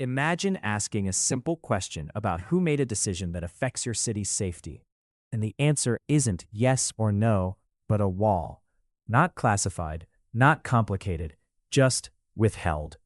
Imagine asking a simple question about who made a decision that affects your city's safety, and the answer isn't yes or no, but a wall. Not classified, not complicated, just withheld.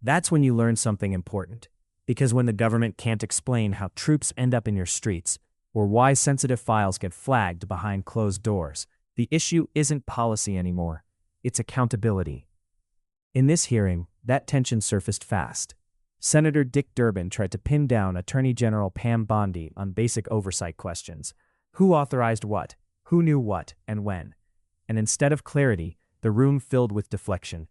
That's when you learn something important, because when the government can't explain how troops end up in your streets, or why sensitive files get flagged behind closed doors, the issue isn't policy anymore, it's accountability. In this hearing, that tension surfaced fast. Senator Dick Durbin tried to pin down Attorney General Pam Bondi on basic oversight questions. Who authorized what? Who knew what and when? And instead of clarity, the room filled with deflection.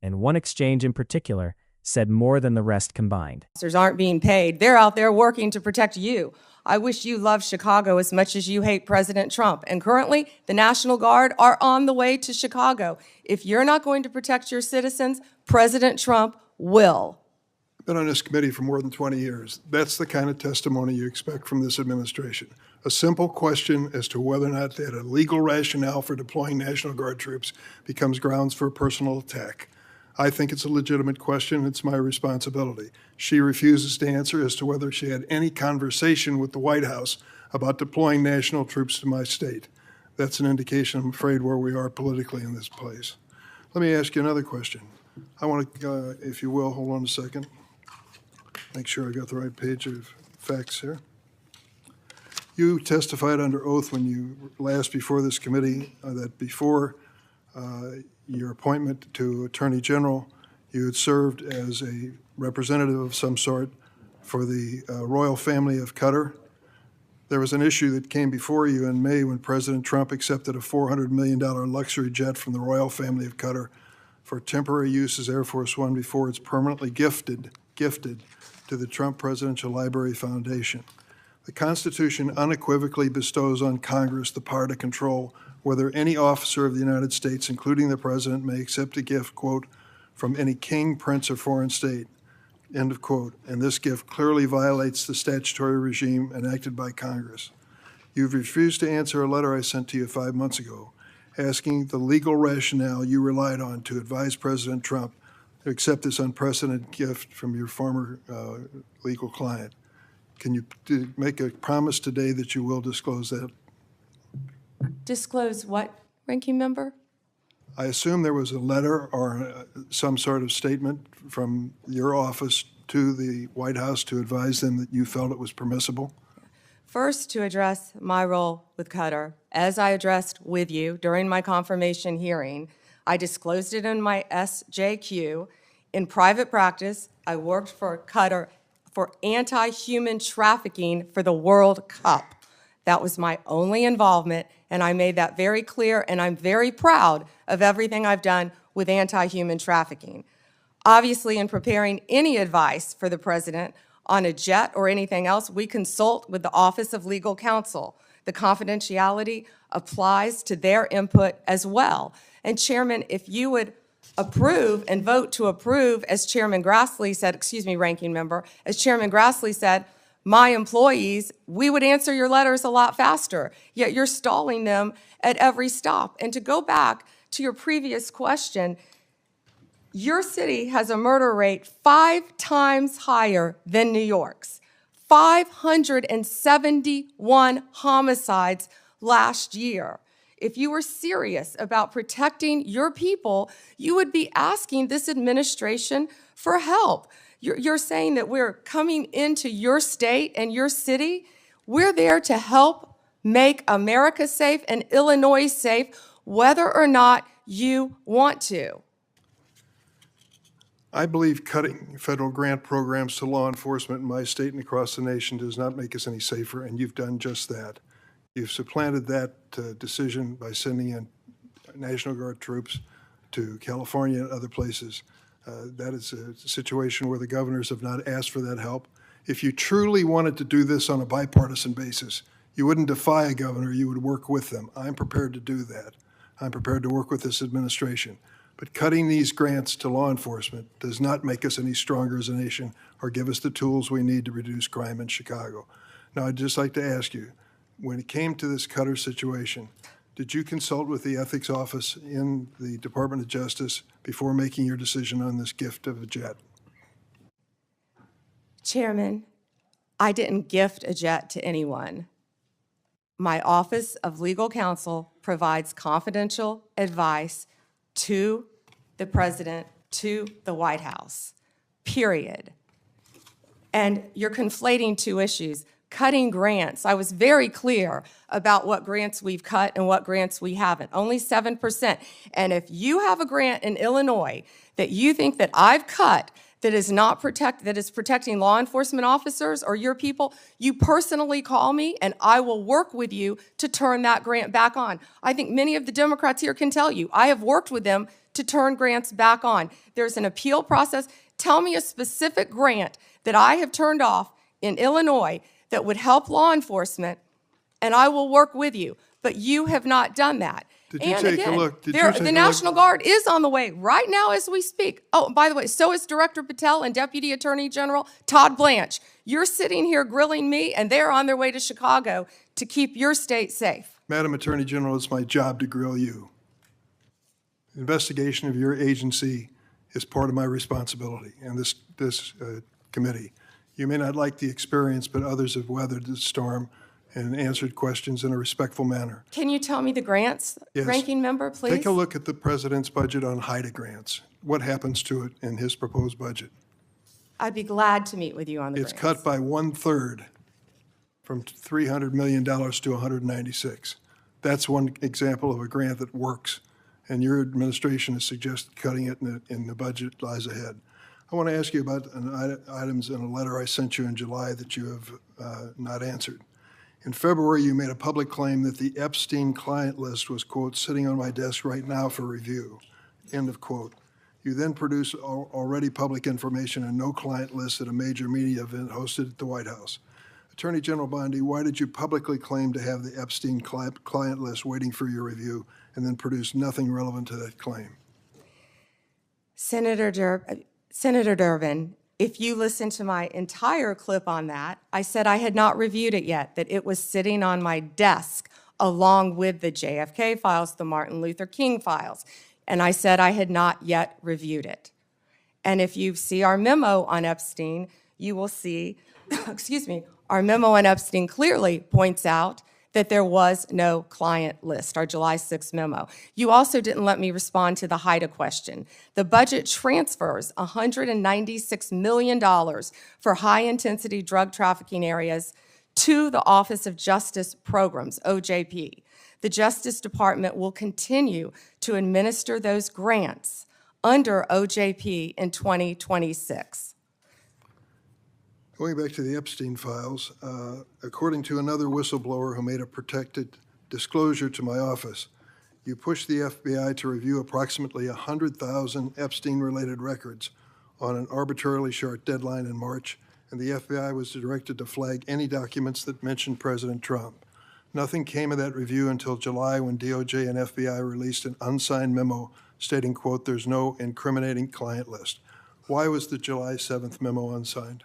And one exchange in particular said more than the rest combined. Officers aren't being paid. They're out there working to protect you. I wish you loved Chicago as much as you hate President Trump. And currently, the National Guard are on the way to Chicago. If you're not going to protect your citizens, President Trump will. I've been on this committee for more than 20 years. That's the kind of testimony you expect from this administration. A simple question as to whether or not they had a legal rationale for deploying National Guard troops becomes grounds for a personal attack. I think it's a legitimate question. It's my responsibility. She refuses to answer as to whether she had any conversation with the White House about deploying national troops to my state. That's an indication, I'm afraid, where we are politically in this place. Let me ask you another question. I want to, if you will, hold on a second. Make sure I got the right page of facts here. You testified under oath when you last before this committee that before your appointment to Attorney General, you had served as a representative of some sort for the royal family of Qatar. There was an issue that came before you in May when President Trump accepted a $400 million luxury jet from the royal family of Qatar for temporary use as Air Force One before it's permanently gifted to the Trump Presidential Library Foundation. The Constitution unequivocally bestows on Congress the power to control whether any officer of the United States, including the President, may accept a gift, quote, from any king, prince, or foreign state, end of quote. And this gift clearly violates the statutory regime enacted by Congress. You've refused to answer a letter I sent to you 5 months ago asking the legal rationale you relied on to advise President Trump to accept this unprecedented gift from your former legal client. Can you make a promise today that you will disclose that? Disclose what, Ranking Member? I assume there was a letter or some sort of statement from your office to the White House to advise them that you felt it was permissible? First, to address my role with Qatar, as I addressed with you during my confirmation hearing, I disclosed it in my SJQ. In private practice, I worked for Qatar for anti-human trafficking for the World Cup. That was my only involvement, and I made that very clear, and I'm very proud of everything I've done with anti-human trafficking. Obviously, in preparing any advice for the President on a jet or anything else, we consult with the Office of Legal Counsel. The confidentiality applies to their input as well. And Chairman, if you would approve and vote to approve, as Chairman Grassley said, excuse me, Ranking Member, as Chairman Grassley said, my employees, we would answer your letters a lot faster, yet you're stalling them at every stop. And to go back to your previous question, your city has a murder rate 5 times higher than New York's. 571 homicides last year. If you were serious about protecting your people, you would be asking this administration for help. You're saying that we're coming into your state and your city. We're there to help make America safe and Illinois safe, whether or not you want to. I believe cutting federal grant programs to law enforcement in my state and across the nation does not make us any safer, and you've done just that. You've supplanted that decision by sending in National Guard troops to California and other places. That is a situation where the governors have not asked for that help. If you truly wanted to do this on a bipartisan basis, you wouldn't defy a governor, you would work with them. I'm prepared to do that. I'm prepared to work with this administration. But cutting these grants to law enforcement does not make us any stronger as a nation or give us the tools we need to reduce crime in Chicago. Now, I'd just like to ask you, when it came to this Qatar situation, did you consult with the ethics office in the Department of Justice before making your decision on this gift of a jet? Chairman, I didn't gift a jet to anyone. My Office of Legal Counsel provides confidential advice to the President, to the White House, period. And you're conflating two issues. Cutting grants, I was very clear about what grants we've cut and what grants we haven't, only 7%. And if you have a grant in Illinois that you think that I've cut that is protecting law enforcement officers or your people, you personally call me and I will work with you to turn that grant back on. I think many of the Democrats here can tell you, I have worked with them to turn grants back on. There's an appeal process. Tell me a specific grant that I have turned off in Illinois that would help law enforcement, and I will work with you. But you have not done that. Did you take a look? The National Guard is on the way right now as we speak. Oh, by the way, so is Director Patel and Deputy Attorney General Todd Blanche. You're sitting here grilling me, and they're on their way to Chicago to keep your state safe. Madam Attorney General, it's my job to grill you. Investigation of your agency is part of my responsibility and this committee. You may not like the experience, but others have weathered the storm and answered questions in a respectful manner. Can you tell me the grants, Yes. Ranking Member, please? Take a look at the President's budget on HIDA grants. What happens to it in his proposed budget? I'd be glad to meet with you on the It's grants. cut by 1/3 from $300 million to 196. That's one example of a grant that works, and your administration has suggested cutting it in the budget lies ahead. I want to ask you about items in a letter I sent you in July that you have not answered. In February, you made a public claim that the Epstein client list was, quote, sitting on my desk right now for review, end of quote. You then produced already public information and no client list at a major media event hosted at the White House. Attorney General Bondi, why did you publicly claim to have the Epstein client list waiting for your review and then produce nothing relevant to that claim? Senator Durbin, if you listen to my entire clip on that, I said I had not reviewed it yet, that it was sitting on my desk along with the JFK files, the Martin Luther King files, and I said I had not yet reviewed it. And if you see our memo on Epstein, you will see, excuse me, our memo on Epstein clearly points out that there was no client list, our July 6th memo. You also didn't let me respond to the HIDA question. The budget transfers $196 million for high-intensity drug trafficking areas to the Office of Justice Programs, OJP. The Justice Department will continue to administer those grants under OJP in 2026. Going back to the Epstein files, according to another whistleblower who made a protected disclosure to my office, you pushed the FBI to review approximately 100,000 Epstein-related records on an arbitrarily short deadline in March, and the FBI was directed to flag any documents that mentioned President Trump. Nothing came of that review until July when DOJ and FBI released an unsigned memo stating, quote, there's no incriminating client list. Why was the July 7th memo unsigned?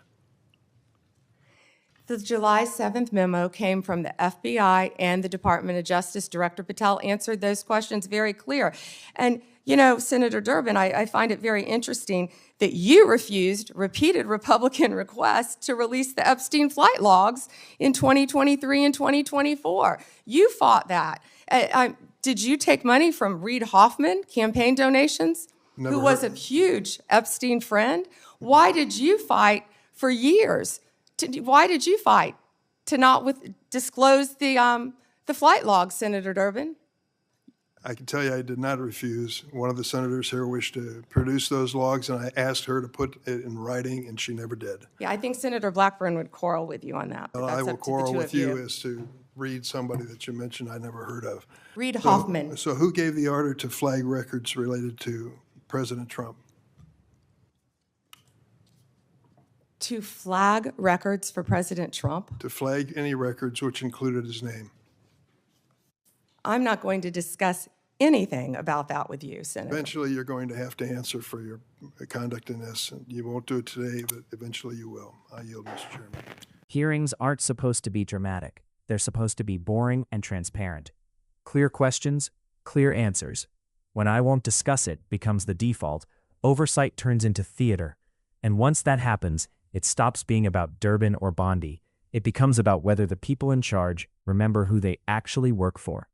The July 7th memo came from the FBI and the Department of Justice. Director Patel answered those questions very clear. And, you know, Senator Durbin, I find it very interesting that you refused repeated Republican requests to release the Epstein flight logs in 2023 and 2024. You fought that. Did you take money from Reid Hoffman, campaign donations, who was a huge Epstein friend? Why did you fight for years? Why did you fight to not disclose the flight logs, Senator Durbin? I can tell you I did not refuse. One of the senators here wished to produce those logs, and I asked her to put it in writing, and she never did. Yeah, I think Senator Blackburn would quarrel with you on that. Well, I will quarrel with you as to Reid, somebody that you mentioned I never heard of. Reid Hoffman. So who gave the order to flag records related to President Trump? To flag records for President Trump? To flag any records which included his name. I'm not going to discuss anything about that with you, Senator. Eventually, you're going to have to answer for your conduct in this. And you won't do it today, but eventually you will. I yield, Mr. Chairman. Hearings aren't supposed to be dramatic. They're supposed to be boring and transparent. Clear questions, clear answers. When I won't discuss it becomes the default, oversight turns into theater. And once that happens, It stops being about Durbin or Bondi. It becomes about whether the people in charge remember who they actually work for.